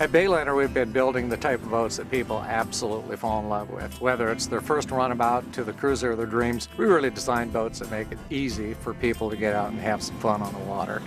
At Bayliner, we've been building the type of boats that people absolutely fall in love with. Whether it's their first runabout to the cruiser of their dreams, we really design boats that make it easy for people to get out and have some fun on the water.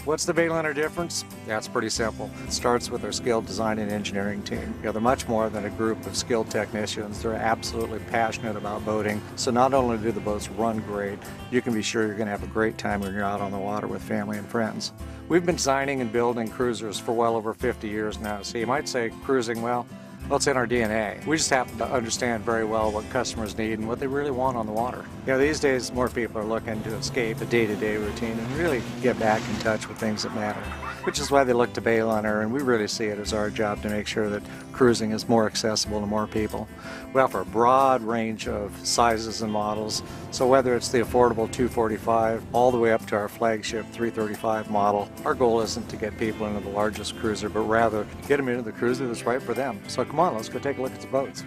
What's the Bayliner difference? Yeah, it's pretty simple. It starts with our skilled design and engineering team. They're much more than a group of skilled technicians. They're absolutely passionate about boating. So not only do the boats run great, you can be sure you're going to have a great time when you're out on the water with family and friends. We've been designing and building cruisers for well over 50 years now. So you might say cruising, well, it's in our DNA. We just happen to understand very well what customers need and what they really want on the water. You know, these days more people are looking to escape the day-to-day routine and really get back in touch with things that matter, which is why they look to Bayliner, and we really see it as our job to make sure that cruising is more accessible to more people. We offer a broad range of sizes and models, so whether it's the affordable 245 all the way up to our flagship 335 model, our goal isn't to get people into the largest cruiser, but rather get them into the cruiser that's right for them. So come on, let's go take a look at the boats.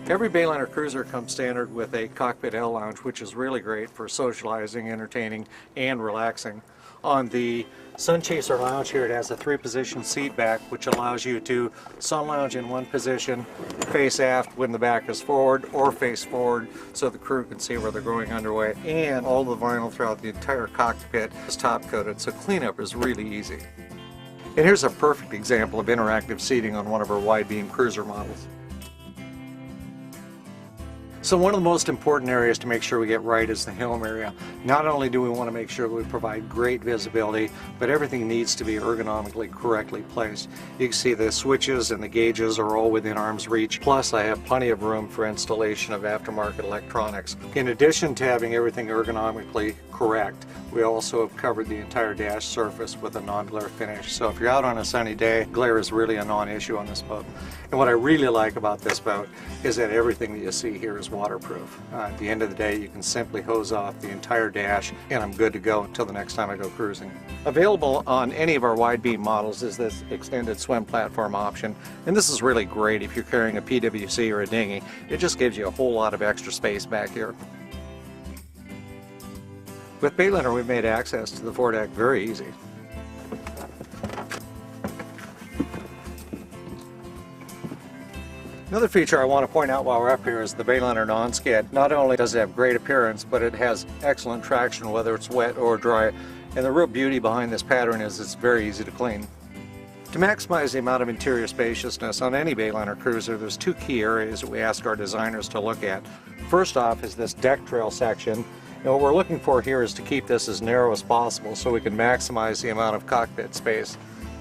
Every Bayliner cruiser comes standard with a cockpit L lounge, which is really great for socializing, entertaining, and relaxing. On the Sun Chaser lounge here, it has a 3-position seat back, which allows you to sun lounge in one position, face aft when the back is forward, or face forward so the crew can see where they're going underway. And all the vinyl throughout the entire cockpit is top coated, so cleanup is really easy. And here's a perfect example of interactive seating on one of our wide beam cruiser models. So one of the most important areas to make sure we get right is the helm area. Not only do we want to make sure we provide great visibility, but everything needs to be ergonomically correctly placed. You can see the switches and the gauges are all within arm's reach. Plus I have plenty of room for installation of aftermarket electronics. In addition to having everything ergonomically correct, we also have covered the entire dash surface with a non-glare finish. So if you're out on a sunny day, glare is really a non-issue on this boat. And what I really like about this boat is that everything that you see here is waterproof. At the end of the day, you can simply hose off the entire dash and I'm good to go until the next time I go cruising. Available on any of our wide beam models is this extended swim platform option, and this is really great if you're carrying a PWC or a dinghy. It just gives you a whole lot of extra space back here. With Bayliner, we've made access to the foredeck very easy. Another feature I want to point out while we're up here is the Bayliner non-skid. Not only does it have great appearance, but it has excellent traction whether it's wet or dry. And the real beauty behind this pattern is it's very easy to clean. To maximize the amount of interior spaciousness on any Bayliner cruiser, there's 2 key areas that we ask our designers to look at. First off is this deck trail section. And what we're looking for here is to keep this as narrow as possible so we can maximize the amount of cockpit space.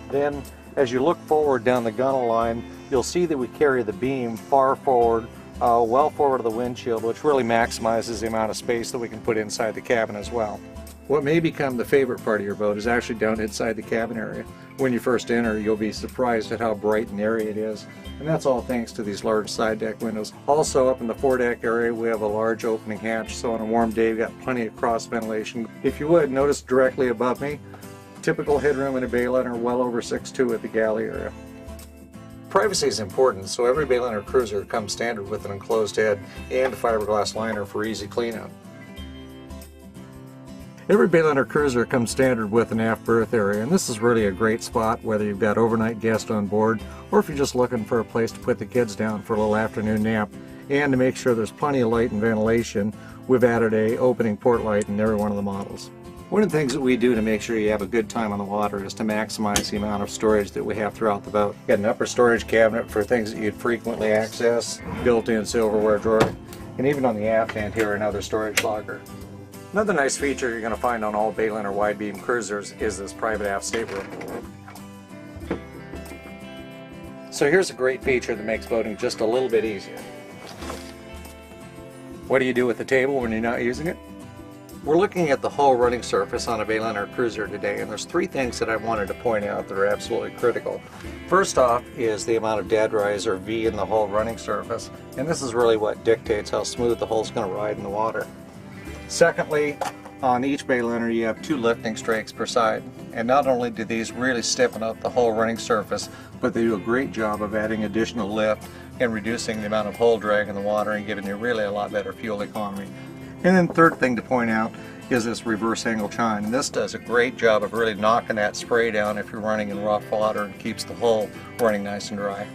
Then, as you look forward down the gunnel line, you'll see that we carry the beam far forward, well forward of the windshield, which really maximizes the amount of space that we can put inside the cabin as well. What may become the favorite part of your boat is actually down inside the cabin area. When you first enter, you'll be surprised at how bright and airy it is, and that's all thanks to these large side deck windows. Also up in the foredeck area, we have a large opening hatch, so on a warm day, we've got plenty of cross ventilation. If you would, notice directly above me, typical headroom in a Bayliner, well over 6'2" at the galley area. Privacy is important, so every Bayliner cruiser comes standard with an enclosed head and a fiberglass liner for easy cleanup. Every Bayliner cruiser comes standard with an aft berth area, and this is really a great spot whether you've got overnight guests on board or if you're just looking for a place to put the kids down for a little afternoon nap. And to make sure there's plenty of light and ventilation, we've added an opening port light in every one of the models. One of the things that we do to make sure you have a good time on the water is to maximize the amount of storage that we have throughout the boat. Got an upper storage cabinet for things that you'd frequently access, built-in silverware drawer, and even on the aft end here another storage locker. Another nice feature you're going to find on all Bayliner wide beam cruisers is this private aft stateroom. So here's a great feature that makes boating just a little bit easier. What do you do with the table when you're not using it? We're looking at the hull running surface on a Bayliner cruiser today, and there's 3 things that I wanted to point out that are absolutely critical. First off is the amount of dead rise or V in the hull running surface, and this is really what dictates how smooth the hull's going to ride in the water. Secondly, on each Bayliner you have 2 lifting strakes per side, and not only do these really stiffen up the hull running surface, but they do a great job of adding additional lift and reducing the amount of hull drag in the water and giving you really a lot better fuel economy. And then third thing to point out is this reverse angle chine. And this does a great job of really knocking that spray down if you're running in rough water and keeps the hull running nice and dry.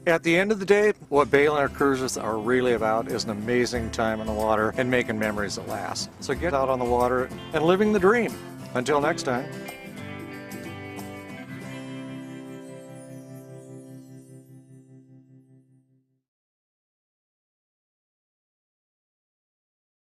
At the end of the day, what bailing our cruisers are really about is an amazing time in the water and making memories that last. So get out on the water and living the dream. Until next time.